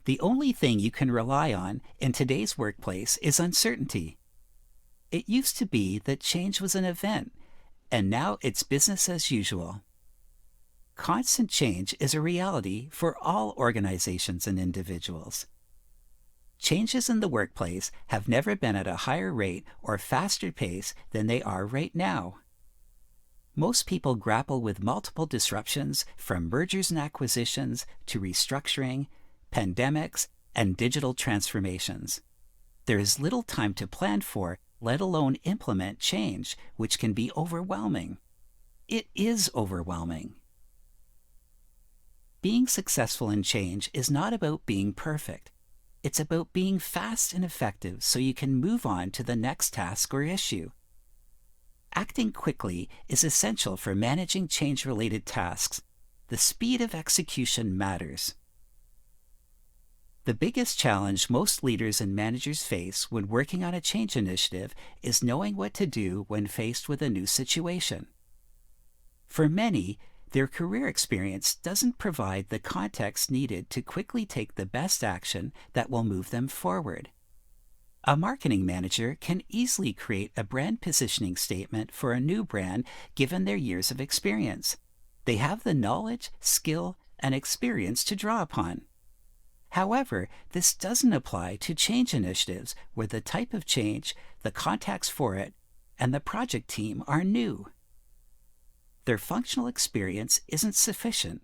The only thing you can rely on in today's workplace is uncertainty. It used to be that change was an event, and now it's business as usual. Constant change is a reality for all organizations and individuals. Changes in the workplace have never been at a higher rate or faster pace than they are right now. Most people grapple with multiple disruptions, from mergers and acquisitions to restructuring, pandemics, and digital transformations. There is little time to plan for, let alone implement change, which can be overwhelming. It is overwhelming. Being successful in change is not about being perfect. It's about being fast and effective so you can move on to the next task or issue. Acting quickly is essential for managing change-related tasks. The speed of execution matters. The biggest challenge most leaders and managers face when working on a change initiative is knowing what to do when faced with a new situation. For many, their career experience doesn't provide the context needed to quickly take the best action that will move them forward. A marketing manager can easily create a brand positioning statement for a new brand given their years of experience. They have the knowledge, skill, and experience to draw upon. However, this doesn't apply to change initiatives where the type of change, the context for it, and the project team are new. Their functional experience isn't sufficient,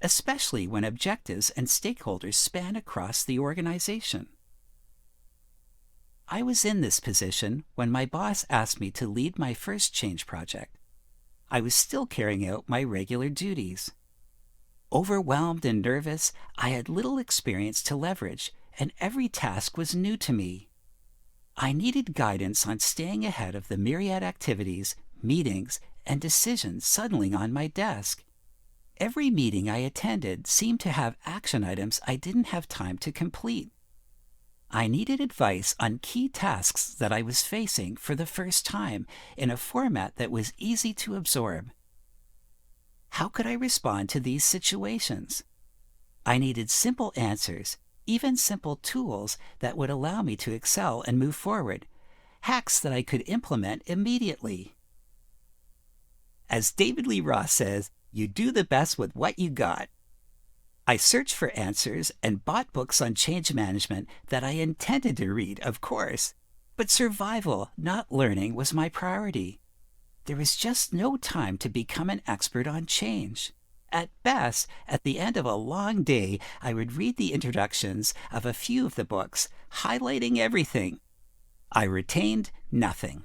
especially when objectives and stakeholders span across the organization. I was in this position when my boss asked me to lead my first change project. I was still carrying out my regular duties. Overwhelmed and nervous, I had little experience to leverage, and every task was new to me. I needed guidance on staying ahead of the myriad activities, meetings, and decisions suddenly on my desk. Every meeting I attended seemed to have action items I didn't have time to complete. I needed advice on key tasks that I was facing for the first time in a format that was easy to absorb. How could I respond to these situations? I needed simple answers, even simple tools that would allow me to excel and move forward, hacks that I could implement immediately. As David Lee Roth says, you do the best with what you got. I searched for answers and bought books on change management that I intended to read, of course, but survival, not learning, was my priority. There was just no time to become an expert on change. At best, at the end of a long day, I would read the introductions of a few of the books, highlighting everything. I retained nothing.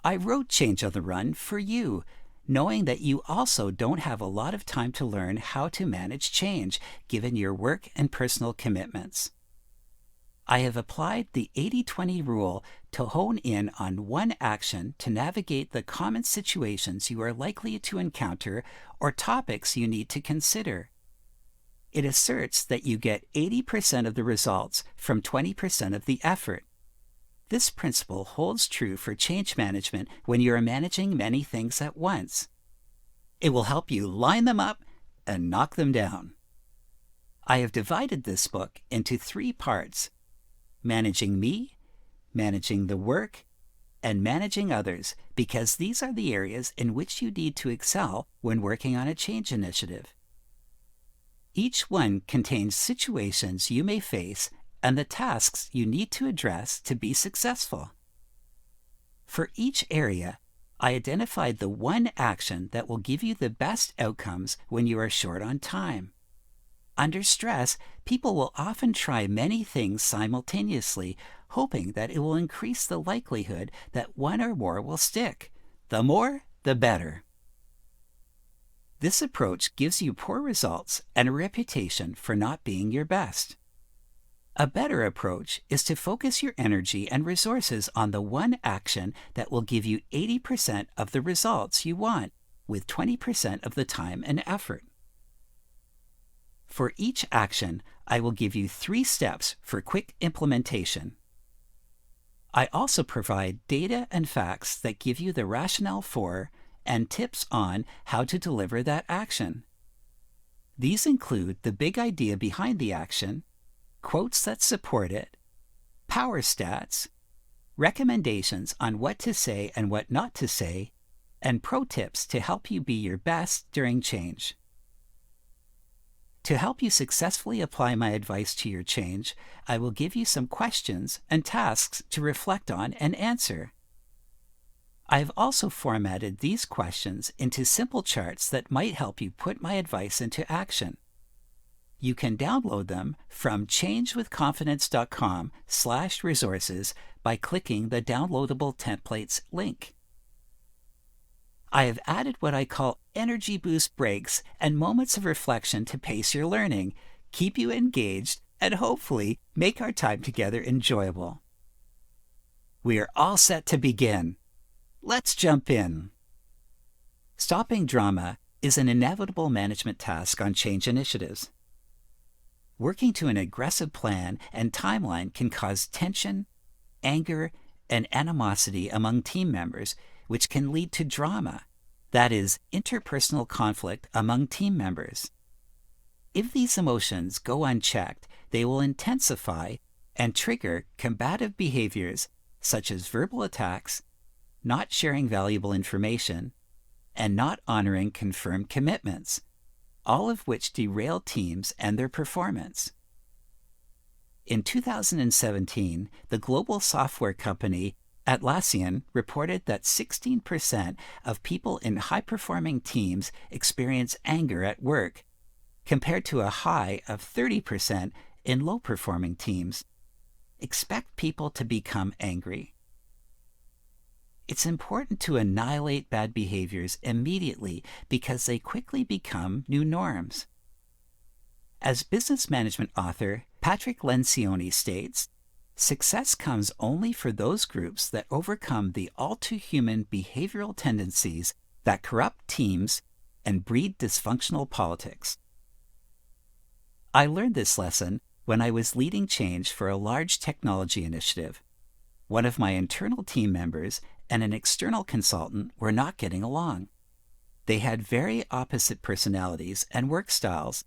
I wrote Change on the Run for you, knowing that you also don't have a lot of time to learn how to manage change, given your work and personal commitments. I have applied the 80-20 rule to hone in on one action to navigate the common situations you are likely to encounter or topics you need to consider. It asserts that you get 80% of the results from 20% of the effort. This principle holds true for change management when you are managing many things at once. It will help you line them up and knock them down. I have divided this book into 3 parts: managing me, managing the work, and managing others, because these are the areas in which you need to excel when working on a change initiative. Each one contains situations you may face and the tasks you need to address to be successful. For each area, I identified the one action that will give you the best outcomes when you are short on time. Under stress, people will often try many things simultaneously, hoping that it will increase the likelihood that one or more will stick. The more, the better. This approach gives you poor results and a reputation for not being your best. A better approach is to focus your energy and resources on the one action that will give you 80% of the results you want, with 20% of the time and effort. For each action, I will give you 3 steps for quick implementation. I also provide data and facts that give you the rationale for and tips on how to deliver that action. These include the big idea behind the action, quotes that support it, power stats, recommendations on what to say and what not to say, and pro tips to help you be your best during change. To help you successfully apply my advice to your change, I will give you some questions and tasks to reflect on and answer. I have also formatted these questions into simple charts that might help you put my advice into action. You can download them from changewithconfidence.com/resources by clicking the Downloadable Templates link. I have added what I call energy boost breaks and moments of reflection to pace your learning, keep you engaged, and hopefully make our time together enjoyable. We are all set to begin. Let's jump in. Stopping drama is an inevitable management task on change initiatives. Working to an aggressive plan and timeline can cause tension, anger, and animosity among team members, which can lead to drama, that is, interpersonal conflict among team members. If these emotions go unchecked, they will intensify and trigger combative behaviors such as verbal attacks, not sharing valuable information, and not honoring confirmed commitments, all of which derail teams and their performance. In 2017, the global software company Atlassian reported that 16% of people in high-performing teams experience anger at work, compared to a high of 30% in low-performing teams. Expect people to become angry. It's important to annihilate bad behaviors immediately because they quickly become new norms. As business management author Patrick Lencioni states, success comes only for those groups that overcome the all-too-human behavioral tendencies that corrupt teams and breed dysfunctional politics. I learned this lesson when I was leading change for a large technology initiative. One of my internal team members and an external consultant were not getting along. They had very opposite personalities and work styles.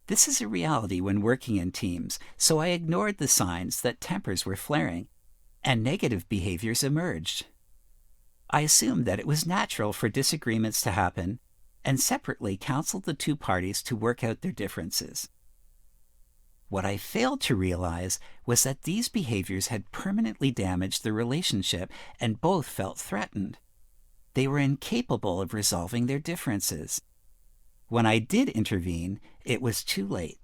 This is a reality when working in teams, so I ignored the signs that tempers were flaring, and negative behaviors emerged. I assumed that it was natural for disagreements to happen, and separately counseled the two parties to work out their differences. What I failed to realize was that these behaviors had permanently damaged the relationship and both felt threatened. They were incapable of resolving their differences. When I did intervene, it was too late.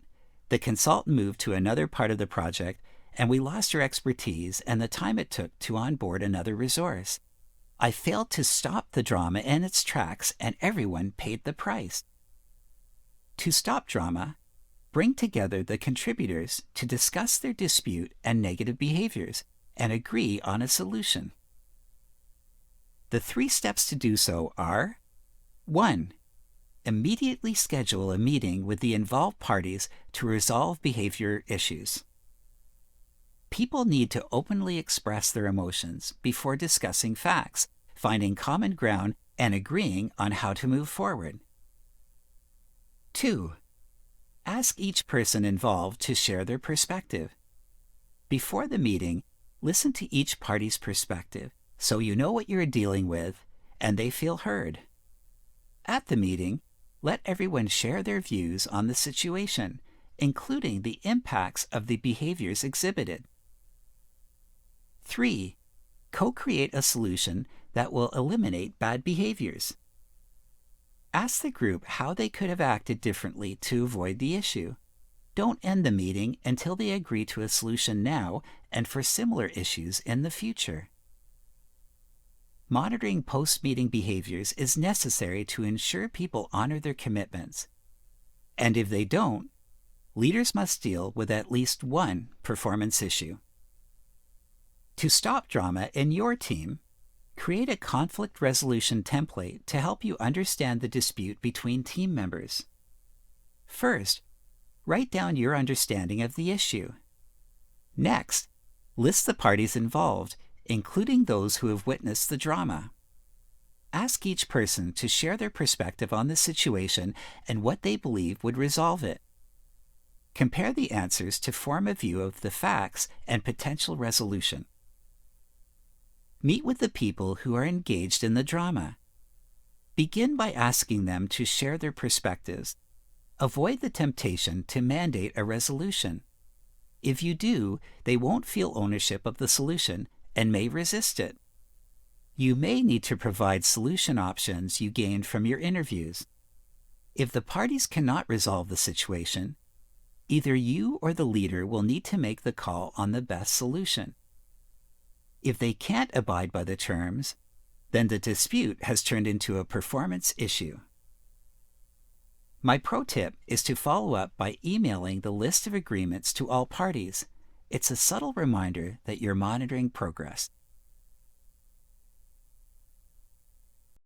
The consultant moved to another part of the project, and we lost her expertise and the time it took to onboard another resource. I failed to stop the drama in its tracks, and everyone paid the price. To stop drama, bring together the contributors to discuss their dispute and negative behaviors and agree on a solution. The 3 steps to do so are: 1. Immediately schedule a meeting with the involved parties to resolve behavior issues. People need to openly express their emotions before discussing facts, finding common ground, and agreeing on how to move forward. 2. Ask each person involved to share their perspective. Before the meeting, listen to each party's perspective so you know what you're dealing with and they feel heard. At the meeting, let everyone share their views on the situation, including the impacts of the behaviors exhibited. 3. Co-create a solution that will eliminate bad behaviors. Ask the group how they could have acted differently to avoid the issue. Don't end the meeting until they agree to a solution now and for similar issues in the future. Monitoring post-meeting behaviors is necessary to ensure people honor their commitments. And if they don't, leaders must deal with at least one performance issue. To stop drama in your team, create a conflict resolution template to help you understand the dispute between team members. First, write down your understanding of the issue. Next, list the parties involved, including those who have witnessed the drama. ask each person to share their perspective on the situation and what they believe would resolve it. Compare the answers to form a view of the facts and potential resolution. Meet with the people who are engaged in the drama. Begin by asking them to share their perspectives. Avoid the temptation to mandate a resolution. If you do, they won't feel ownership of the solution and may resist it. You may need to provide solution options you gained from your interviews. If the parties cannot resolve the situation, either you or the leader will need to make the call on the best solution. If they can't abide by the terms, then the dispute has turned into a performance issue. My pro tip is to follow up by emailing the list of agreements to all parties. It's a subtle reminder that you're monitoring progress.